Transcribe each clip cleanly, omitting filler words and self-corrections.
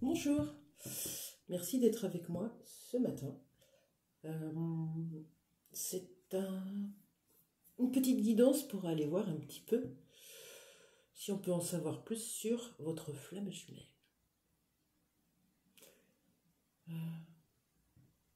Bonjour, merci d'être avec moi ce matin. C'est une petite guidance pour aller voir un petit peu si on peut en savoir plus sur votre flamme jumelle.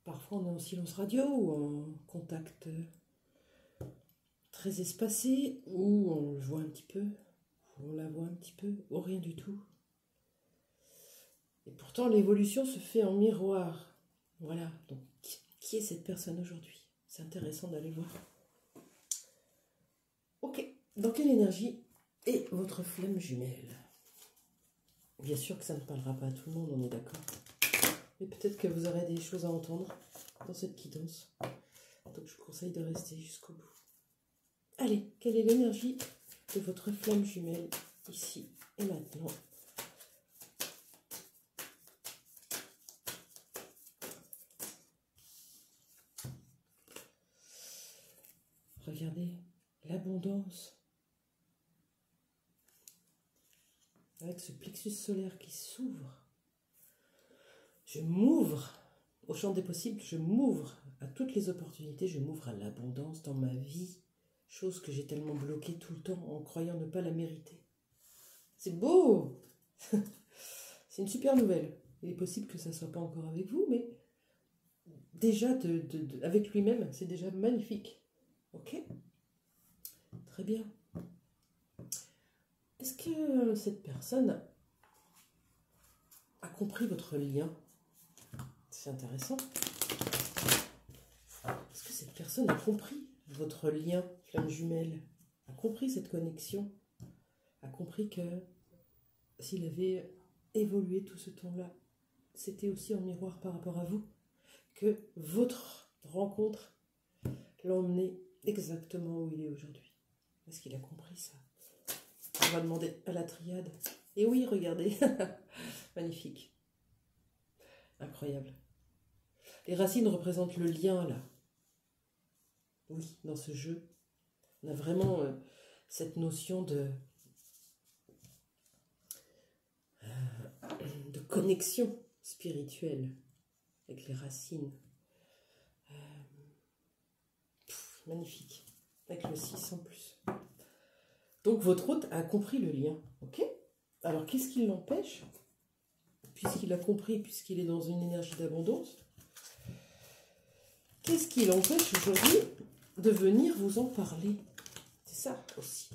Parfois on est en silence radio ou en contact très espacé, ou on le voit un petit peu, ou on la voit un petit peu, ou rien du tout. Et pourtant l'évolution se fait en miroir. Voilà, donc qui est cette personne aujourd'hui? C'est intéressant d'aller voir. Ok, dans quelle énergie est votre flamme jumelle? Bien sûr que ça ne parlera pas à tout le monde, on est d'accord. Mais peut-être que vous aurez des choses à entendre dans cette guidance. Donc je vous conseille de rester jusqu'au bout. Allez, quelle est l'énergie de votre flamme jumelle ici et maintenant? Regardez l'abondance. Avec ce plexus solaire qui s'ouvre. Je m'ouvre au champ des possibles, je m'ouvre à toutes les opportunités, je m'ouvre à l'abondance dans ma vie. Chose que j'ai tellement bloquée tout le temps en croyant ne pas la mériter. C'est beau! C'est une super nouvelle. Il est possible que ça ne soit pas encore avec vous, mais déjà avec lui-même, c'est déjà magnifique. Ok? Très bien. Est-ce que cette personne a compris votre lien? C'est intéressant. Est-ce que cette personne a compris votre lien, flamme jumelle? A compris cette connexion? A compris que s'il avait évolué tout ce temps-là, c'était aussi en miroir par rapport à vous? Que votre rencontre l'a emmené exactement où il est aujourd'hui? Est-ce qu'il a compris ça? On va demander à la triade. Et oui, regardez, magnifique, incroyable. Les racines représentent le lien là. Oui, dans ce jeu, on a vraiment cette notion de connexion spirituelle avec les racines. Magnifique, avec le 6 en plus. Donc votre hôte a compris le lien, ok? Alors qu'est-ce qui l'empêche, puisqu'il a compris, puisqu'il est dans une énergie d'abondance, qu'est-ce qui l'empêche aujourd'hui de venir vous en parler? C'est ça aussi.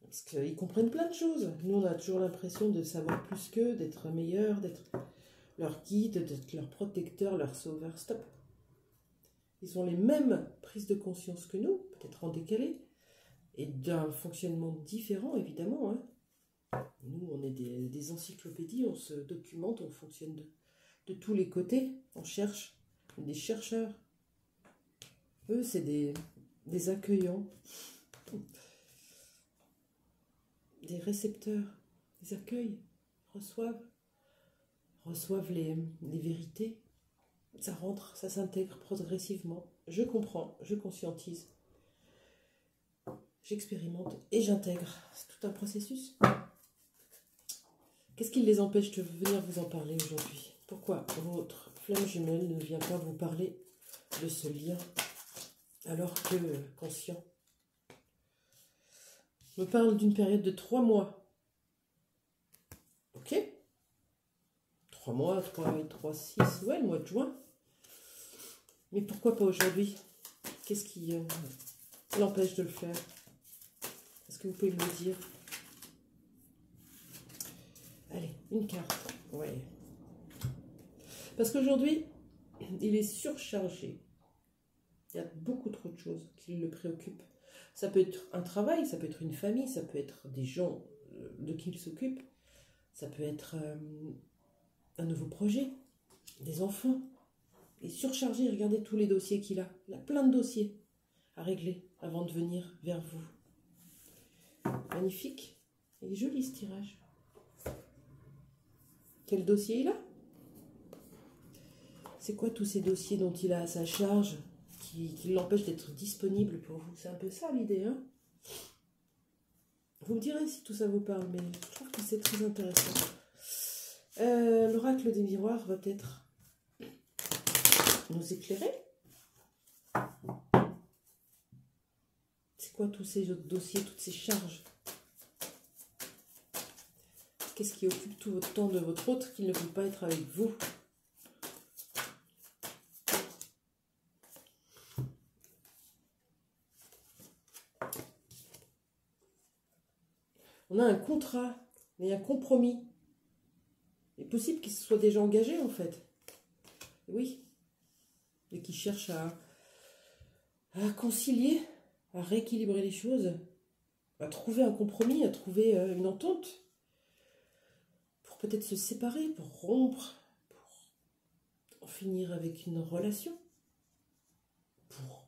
Parce qu'ils comprennent plein de choses. Nous, on a toujours l'impression de savoir plus qu'eux, d'être meilleurs, d'être leur guide, d'être leur protecteur, leur sauveur. Stop. Ils ont les mêmes prises de conscience que nous, peut-être en décalé, et d'un fonctionnement différent, évidemment. Nous, on est des encyclopédies, on se documente, on fonctionne de tous les côtés, on cherche, des chercheurs. Eux, c'est des accueillants, des récepteurs, ils accueillent, reçoivent les vérités. Ça rentre, ça s'intègre progressivement. Je comprends, je conscientise, j'expérimente et j'intègre. C'est tout un processus. Qu'est-ce qui les empêche de venir vous en parler aujourd'hui? Pourquoi votre flamme jumelle ne vient pas vous parler de ce lien alors que conscient? On me parle d'une période de 3 mois. Ok? 3 mois, 3, 6, ouais, le mois de juin. Mais pourquoi pas aujourd'hui? Qu'est-ce qui l'empêche de le faire? Est-ce que vous pouvez me le dire? Allez, une carte. Ouais. Parce qu'aujourd'hui, il est surchargé. Il y a beaucoup trop de choses qui le préoccupent. Ça peut être un travail, ça peut être une famille, ça peut être des gens de qui il s'occupe. Ça peut être un nouveau projet, des enfants. Il est surchargé, regardez tous les dossiers qu'il a. Il a plein de dossiers à régler avant de venir vers vous. Magnifique. Il est joli ce tirage. Quel dossier il a? C'est quoi tous ces dossiers dont il a à sa charge qui l'empêchent d'être disponible pour vous? C'est un peu ça l'idée, hein? Vous me direz si tout ça vous parle, mais je trouve que c'est très intéressant. L'oracle des miroirs va peut-être nous éclairer. C'est quoi tous ces autres dossiers, toutes ces charges? Qu'est-ce qui occupe tout votre temps de votre autre qui ne veut pas être avec vous? On a un contrat, mais un compromis. Il est possible qu'il se soit déjà engagé en fait. Oui. Et qu'il cherche à concilier, à rééquilibrer les choses, à trouver un compromis, à trouver une entente. Pour peut-être se séparer, pour rompre, pour en finir avec une relation. Pour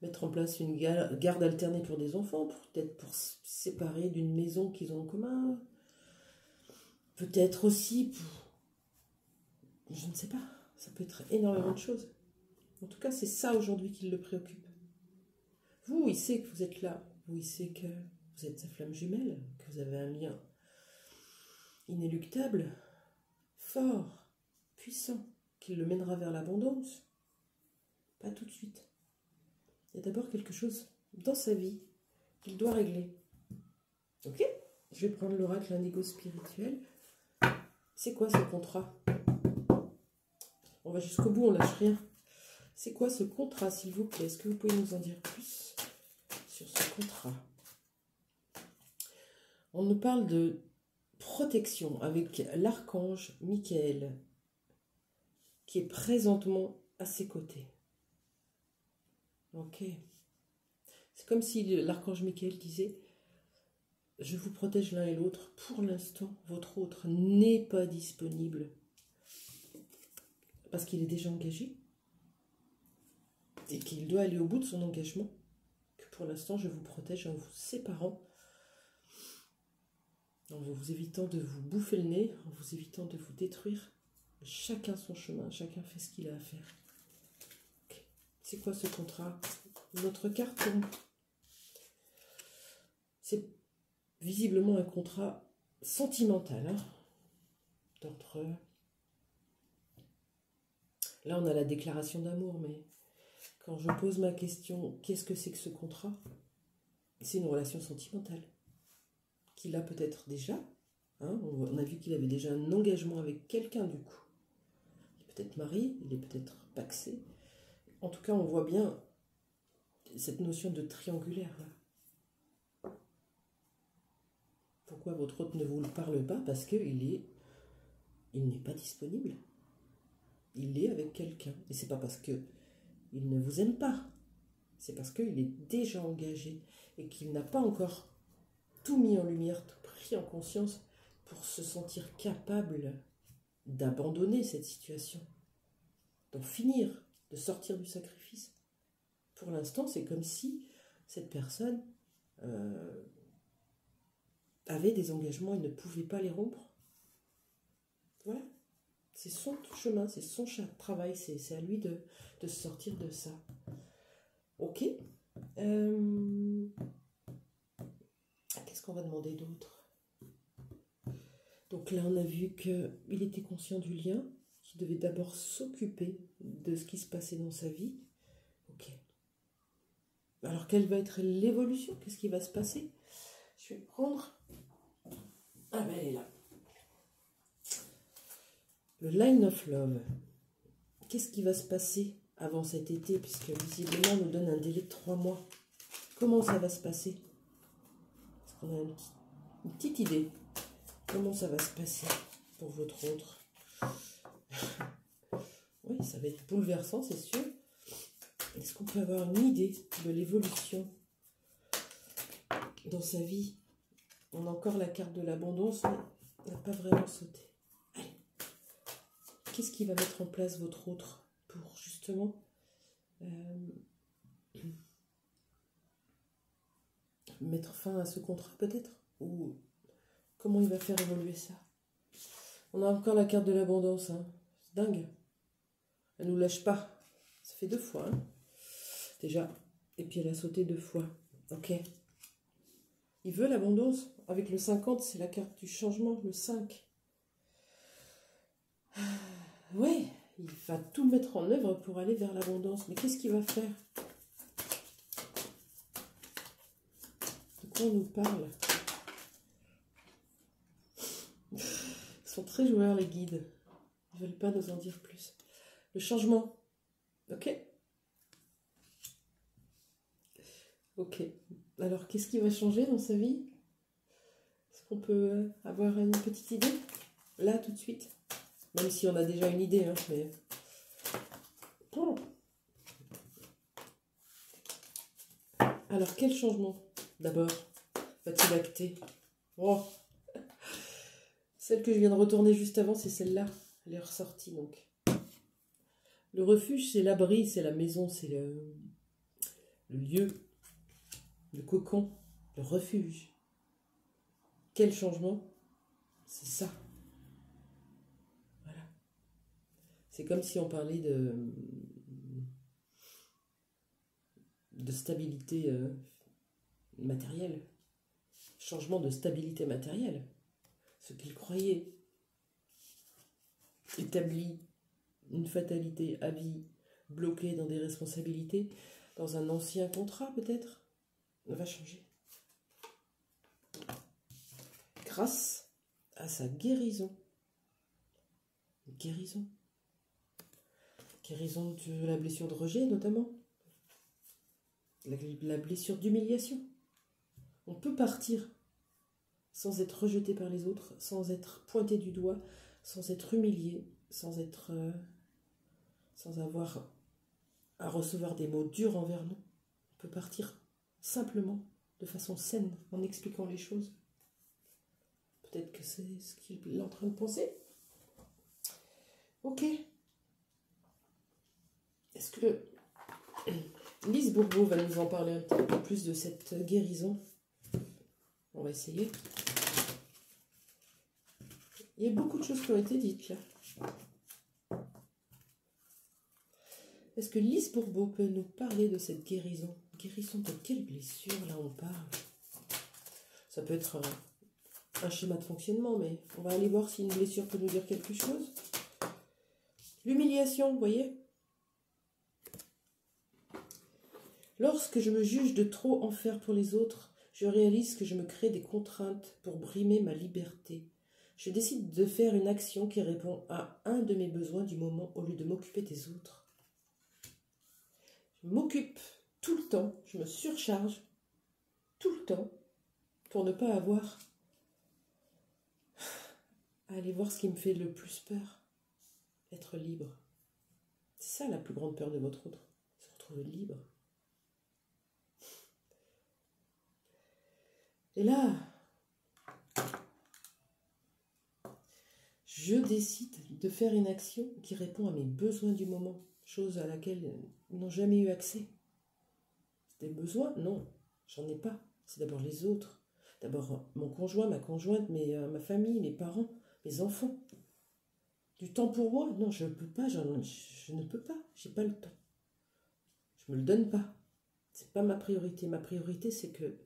mettre en place une garde alternée pour des enfants, peut-être pour se séparer d'une maison qu'ils ont en commun. Peut-être aussi pour... Je ne sais pas, ça peut être énormément de choses. En tout cas, c'est ça aujourd'hui qui le préoccupe. Vous, il sait que vous êtes là. Vous, il sait que vous êtes sa flamme jumelle, que vous avez un lien inéluctable, fort, puissant, qui le mènera vers l'abondance. Pas tout de suite. Il y a d'abord quelque chose dans sa vie qu'il doit régler. Ok? Je vais prendre l'oracle indigo spirituel. C'est quoi ce contrat? On va jusqu'au bout, on lâche rien. C'est quoi ce contrat, s'il vous plaît? Est-ce que vous pouvez nous en dire plus sur ce contrat? On nous parle de protection avec l'archange Michael qui est présentement à ses côtés. Ok. C'est comme si l'archange Michael disait: je vous protège l'un et l'autre. Pour l'instant, votre autre n'est pas disponible parce qu'il est déjà engagé et qu'il doit aller au bout de son engagement. Que pour l'instant, je vous protège en vous séparant, en vous évitant de vous bouffer le nez, en vous évitant de vous détruire. Chacun son chemin, chacun fait ce qu'il a à faire. Okay. C'est quoi ce contrat? Notre carte tombe. C'est visiblement un contrat sentimental. Hein, d'entre eux. Là, on a la déclaration d'amour, mais quand je pose ma question, qu'est-ce que c'est que ce contrat? C'est une relation sentimentale. Qu'il a peut-être déjà. Hein, on a vu qu'il avait déjà un engagement avec quelqu'un du coup. Il est peut-être marié, il est peut-être pacsé. En tout cas, on voit bien cette notion de triangulaire. Là. Pourquoi votre hôte ne vous le parle pas? Parce qu'il n'est pas disponible. Il est avec quelqu'un. Et c'est pas parce qu'il ne vous aime pas. C'est parce qu'il est déjà engagé et qu'il n'a pas encore tout mis en lumière, tout pris en conscience pour se sentir capable d'abandonner cette situation, d'en finir, de sortir du sacrifice. Pour l'instant, c'est comme si cette personne avait des engagements et ne pouvait pas les rompre. Voilà. C'est son chemin, c'est son travail, c'est à lui de sortir de ça. Ok. Qu'est-ce qu'on va demander d'autre? Donc là, on a vu qu'il était conscient du lien, qu'il devait d'abord s'occuper de ce qui se passait dans sa vie. Ok. Alors, quelle va être l'évolution? Qu'est-ce qui va se passer? Je vais prendre... Ah ben, elle est là. Le Line of Love. Qu'est-ce qui va se passer avant cet été? Puisque visiblement, on nous donne un délai de 3 mois. Comment ça va se passer? Est-ce qu'on a une petite idée? Comment ça va se passer pour votre autre? Oui, ça va être bouleversant, c'est sûr. Est-ce qu'on peut avoir une idée de l'évolution dans sa vie? On a encore la carte de l'abondance, mais on n'a pas vraiment sauté. Allez. Qu'est-ce qui va mettre en place votre autre pour justement mettre fin à ce contrat peut-être? Ou comment il va faire évoluer ça? On a encore la carte de l'abondance, hein. C'est dingue. Elle nous lâche pas. Ça fait 2 fois, hein. Déjà. Et puis elle a sauté 2 fois. Ok. Il veut l'abondance. Avec le 50, c'est la carte du changement, le 5. Ouais, il va tout mettre en œuvre pour aller vers l'abondance. Mais qu'est-ce qu'il va faire? De quoi on nous parle? Ils sont très joueurs, les guides. Ils ne veulent pas nous en dire plus. Le changement. Ok. Ok. Alors, qu'est-ce qui va changer dans sa vie? Est-ce qu'on peut avoir une petite idée? Là, tout de suite. Même si on a déjà une idée, hein, mais... Oh. Alors, quel changement, d'abord, va-t-il acter? Oh. Celle que je viens de retourner juste avant, c'est celle-là. Elle est ressortie, donc. Le refuge, c'est l'abri, c'est la maison, c'est le lieu, le cocon, le refuge. Quel changement? C'est ça. Voilà. C'est comme si on parlait de stabilité matérielle. Changement de stabilité matérielle. Ce qu'il croyait établi, une fatalité à vie, bloqué dans des responsabilités, dans un ancien contrat peut-être, va changer. Grâce à sa guérison. Guérison. Guérison de la blessure de rejet notamment. La blessure d'humiliation. On peut partir sans être rejeté par les autres, sans être pointé du doigt, sans être humilié, sans avoir à recevoir des mots durs envers nous. On peut partir simplement, de façon saine, en expliquant les choses. Peut-être que c'est ce qu'il est en train de penser. Ok. Est-ce que Lise Bourbeau va nous en parler un petit peu plus de cette guérison? On va essayer. Il y a beaucoup de choses qui ont été dites là. Est-ce que Lise Bourbeau peut nous parler de cette guérison? Guérison de quelle blessure là on parle? Ça peut être un schéma de fonctionnement, mais on va aller voir si une blessure peut nous dire quelque chose. L'humiliation, vous voyez? Lorsque je me juge de trop en faire pour les autres, je réalise que je me crée des contraintes pour brimer ma liberté. Je décide de faire une action qui répond à un de mes besoins du moment au lieu de m'occuper des autres. Je m'occupe tout le temps, je me surcharge tout le temps pour ne pas avoir à aller voir ce qui me fait le plus peur. Être libre. C'est ça la plus grande peur de votre autre. Se retrouver libre. Et là, je décide de faire une action qui répond à mes besoins du moment, chose à laquelle ils n'ont jamais eu accès. Des besoins? Non, j'en ai pas. C'est d'abord les autres. D'abord mon conjoint, ma conjointe, ma famille, mes parents, mes enfants. Du temps pour moi? Non, je ne peux pas, je ne peux pas, j'ai pas le temps. Je me le donne pas. C'est pas ma priorité. Ma priorité, c'est que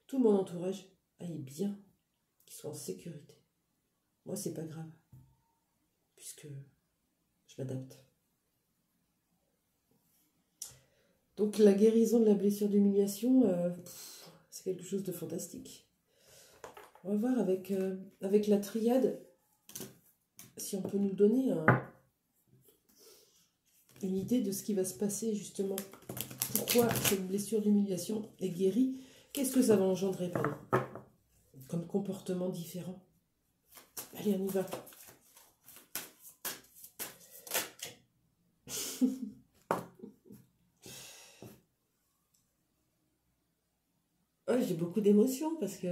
tout mon entourage aille bien, qu'il soit en sécurité. Moi, c'est pas grave, puisque je m'adapte. Donc la guérison de la blessure d'humiliation, c'est quelque chose de fantastique. On va voir avec la triade si on peut nous donner une idée de ce qui va se passer justement. Pourquoi cette blessure d'humiliation est guérie? Qu'est-ce que ça va engendrer comme comportement différent? Allez, on y va. Ouais, j'ai beaucoup d'émotions parce que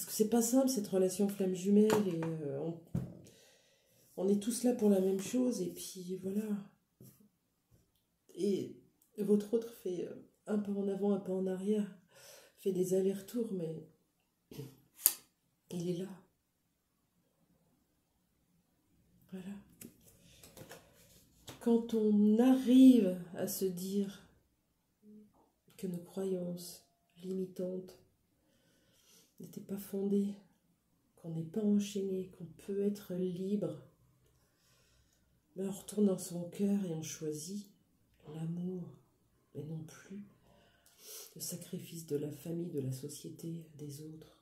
c'est pas simple cette relation flamme jumelle et on est tous là pour la même chose et puis voilà. Et votre autre fait un pas en avant, un pas en arrière, fait des allers-retours, mais il est là. Voilà. Quand on arrive à se dire que nos croyances limitantes n'étaient pas fondées, qu'on n'est pas enchaîné, qu'on peut être libre, on retourne dans son cœur et on choisit l'amour, et non plus le sacrifice de la famille, de la société, des autres.